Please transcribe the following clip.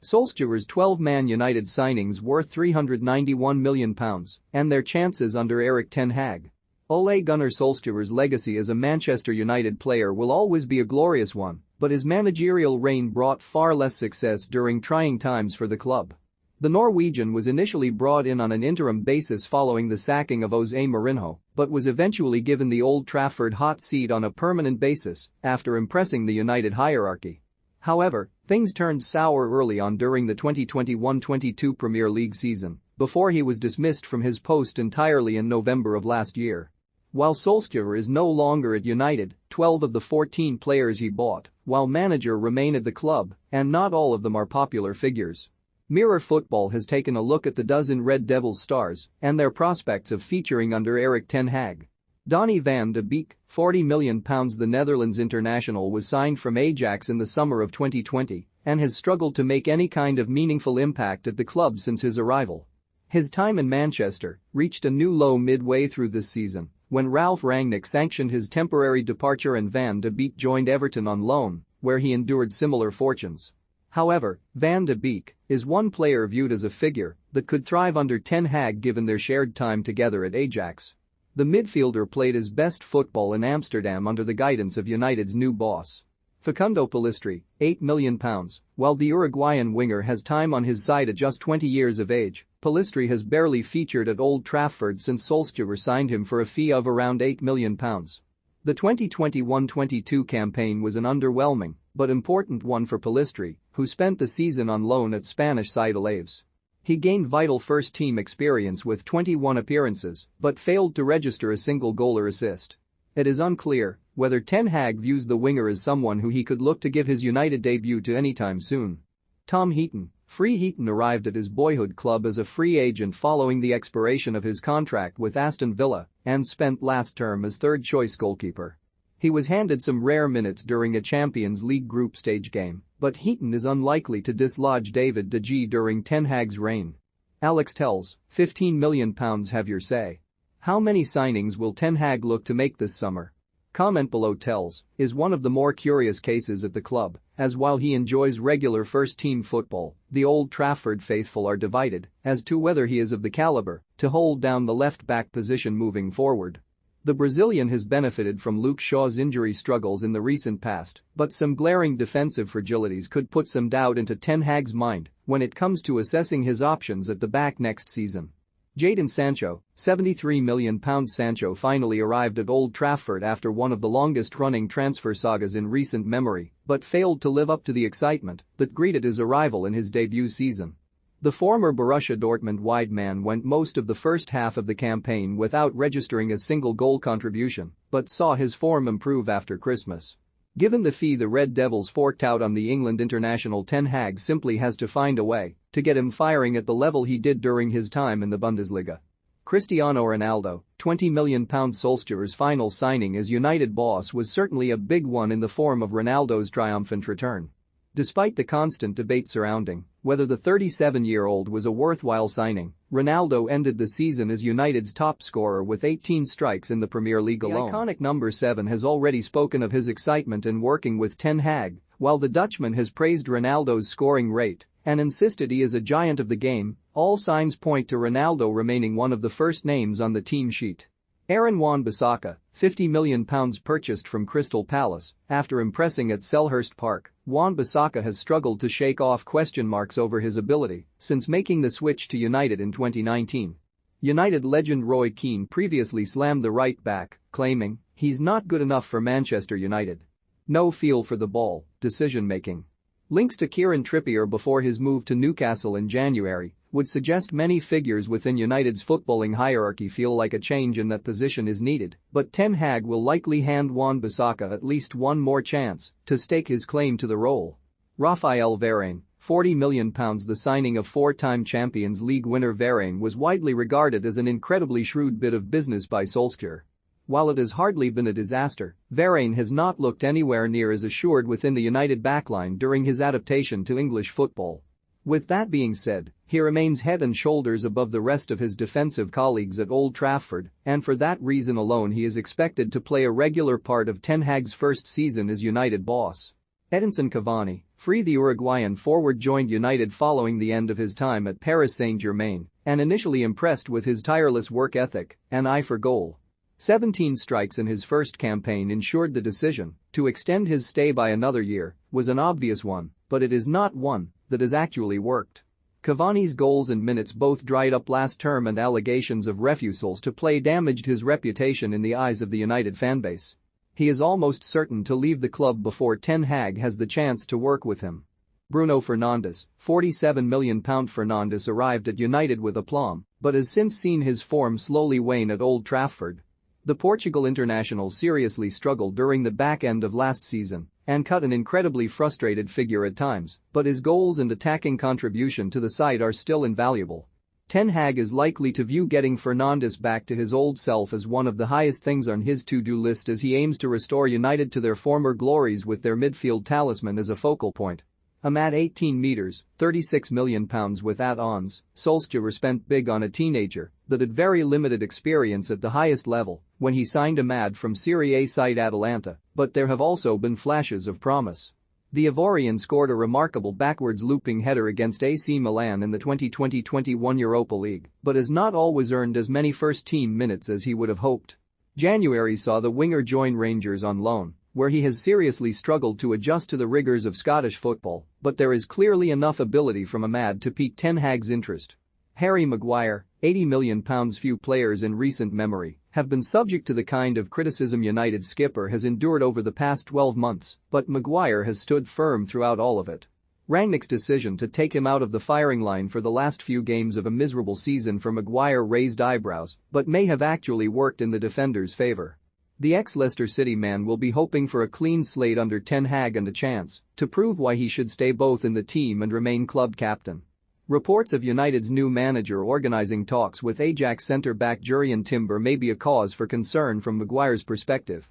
Solskjaer's 12 Man United signings worth £391 million, and their chances under Erik ten Hag. Ole Gunnar Solskjaer's legacy as a Manchester United player will always be a glorious one, but his managerial reign brought far less success during trying times for the club. The Norwegian was initially brought in on an interim basis following the sacking of Jose Mourinho, but was eventually given the Old Trafford hot seat on a permanent basis after impressing the United hierarchy. However, things turned sour early on during the 2021-22 Premier League season, before he was dismissed from his post entirely in November of last year. While Solskjaer is no longer at United, 12 of the 14 players he bought, while manager, remain at the club, and not all of them are popular figures. Mirror Football has taken a look at the dozen Red Devils stars and their prospects of featuring under Erik ten Hag. Donny van de Beek, £40 million. The Netherlands international was signed from Ajax in the summer of 2020 and has struggled to make any kind of meaningful impact at the club since his arrival. His time in Manchester reached a new low midway through this season when Ralf Rangnick sanctioned his temporary departure and Van de Beek joined Everton on loan, where he endured similar fortunes. However, Van de Beek is one player viewed as a figure that could thrive under ten Hag given their shared time together at Ajax. The midfielder played his best football in Amsterdam under the guidance of United's new boss. Facundo Pellistri, £8 million. While the Uruguayan winger has time on his side at just 20 years of age, Pellistri has barely featured at Old Trafford since Solskjaer signed him for a fee of around £8 million. The 2021-22 campaign was an underwhelming but important one for Pellistri, who spent the season on loan at Spanish side Alaves. He gained vital first-team experience with 21 appearances but failed to register a single goal or assist. It is unclear whether ten Hag views the winger as someone who he could look to give his United debut to anytime soon. Tom Heaton, Free Heaton, arrived at his boyhood club as a free agent following the expiration of his contract with Aston Villa and spent last term as third-choice goalkeeper. He was handed some rare minutes during a Champions League group stage game, but Heaton is unlikely to dislodge David de Gea during ten Hag's reign. Alex tells, £15 million. Have your say. How many signings will ten Hag look to make this summer? Comment below. Tells is one of the more curious cases at the club, as while he enjoys regular first-team football, the Old Trafford faithful are divided as to whether he is of the caliber to hold down the left-back position moving forward. The Brazilian has benefited from Luke Shaw's injury struggles in the recent past, but some glaring defensive fragilities could put some doubt into ten Hag's mind when it comes to assessing his options at the back next season. Jadon Sancho, £73 million. Sancho finally arrived at Old Trafford after one of the longest-running transfer sagas in recent memory, but failed to live up to the excitement that greeted his arrival in his debut season. The former Borussia Dortmund wide man went most of the first half of the campaign without registering a single goal contribution, but saw his form improve after Christmas. Given the fee the Red Devils forked out on the England international, ten Hag simply has to find a way to get him firing at the level he did during his time in the Bundesliga. Cristiano Ronaldo, £20 million. Solskjaer's final signing as United boss was certainly a big one in the form of Ronaldo's triumphant return. Despite the constant debate surrounding whether the 37-year-old was a worthwhile signing, Ronaldo ended the season as United's top scorer with 18 strikes in the Premier League alone. The iconic number 7 has already spoken of his excitement in working with ten Hag, while the Dutchman has praised Ronaldo's scoring rate and insisted he is a giant of the game. All signs point to Ronaldo remaining one of the first names on the team sheet. Aaron Wan-Bissaka, £50 million purchased from Crystal Palace after impressing at Selhurst Park. Wan-Bissaka has struggled to shake off question marks over his ability since making the switch to United in 2019. United legend Roy Keane previously slammed the right back, claiming he's not good enough for Manchester United. No feel for the ball, decision-making. Links to Kieran Trippier before his move to Newcastle in January would suggest many figures within United's footballing hierarchy feel like a change in that position is needed, but ten Hag will likely hand Wan-Bissaka at least one more chance to stake his claim to the role. Raphael Varane, £40 million. The signing of four-time Champions League winner Varane was widely regarded as an incredibly shrewd bit of business by Solskjaer. While it has hardly been a disaster, Varane has not looked anywhere near as assured within the United backline during his adaptation to English football. With that being said, he remains head and shoulders above the rest of his defensive colleagues at Old Trafford, and for that reason alone he is expected to play a regular part of ten Hag's first season as United boss. Edinson Cavani, free. The Uruguayan forward joined United following the end of his time at Paris Saint-Germain and initially impressed with his tireless work ethic and eye for goal. 17 strikes in his first campaign ensured the decision to extend his stay by another year was an obvious one, but it is not one that has actually worked. Cavani's goals and minutes both dried up last term, and allegations of refusals to play damaged his reputation in the eyes of the United fanbase. He is almost certain to leave the club before Ten Hag has the chance to work with him. Bruno Fernandes, £47 million. Fernandes arrived at United with aplomb, but has since seen his form slowly wane at Old Trafford. The Portugal international seriously struggled during the back end of last season and cut an incredibly frustrated figure at times, but his goals and attacking contribution to the side are still invaluable. Ten Hag is likely to view getting Fernandes back to his old self as one of the highest things on his to-do list as he aims to restore United to their former glories with their midfield talisman as a focal point. At 18 meters, £36 million with add-ons, Solskjaer spent big on a teenager that had very limited experience at the highest level when he signed Ahmad from Serie A side Atalanta, but there have also been flashes of promise. The Ivorian scored a remarkable backwards-looping header against AC Milan in the 2020-21 Europa League, but has not always earned as many first-team minutes as he would have hoped. January saw the winger join Rangers on loan, where he has seriously struggled to adjust to the rigors of Scottish football, but there is clearly enough ability from Ahmad to pique Ten Hag's interest. Harry Maguire, £80 million. Few players in recent memory have been subject to the kind of criticism United skipper has endured over the past 12 months, but Maguire has stood firm throughout all of it. Rangnick's decision to take him out of the firing line for the last few games of a miserable season for Maguire raised eyebrows, but may have actually worked in the defender's favour. The ex-Leicester City man will be hoping for a clean slate under Ten Hag and a chance to prove why he should stay both in the team and remain club captain. Reports of United's new manager organising talks with Ajax centre-back Jurrien Timber may be a cause for concern from Maguire's perspective.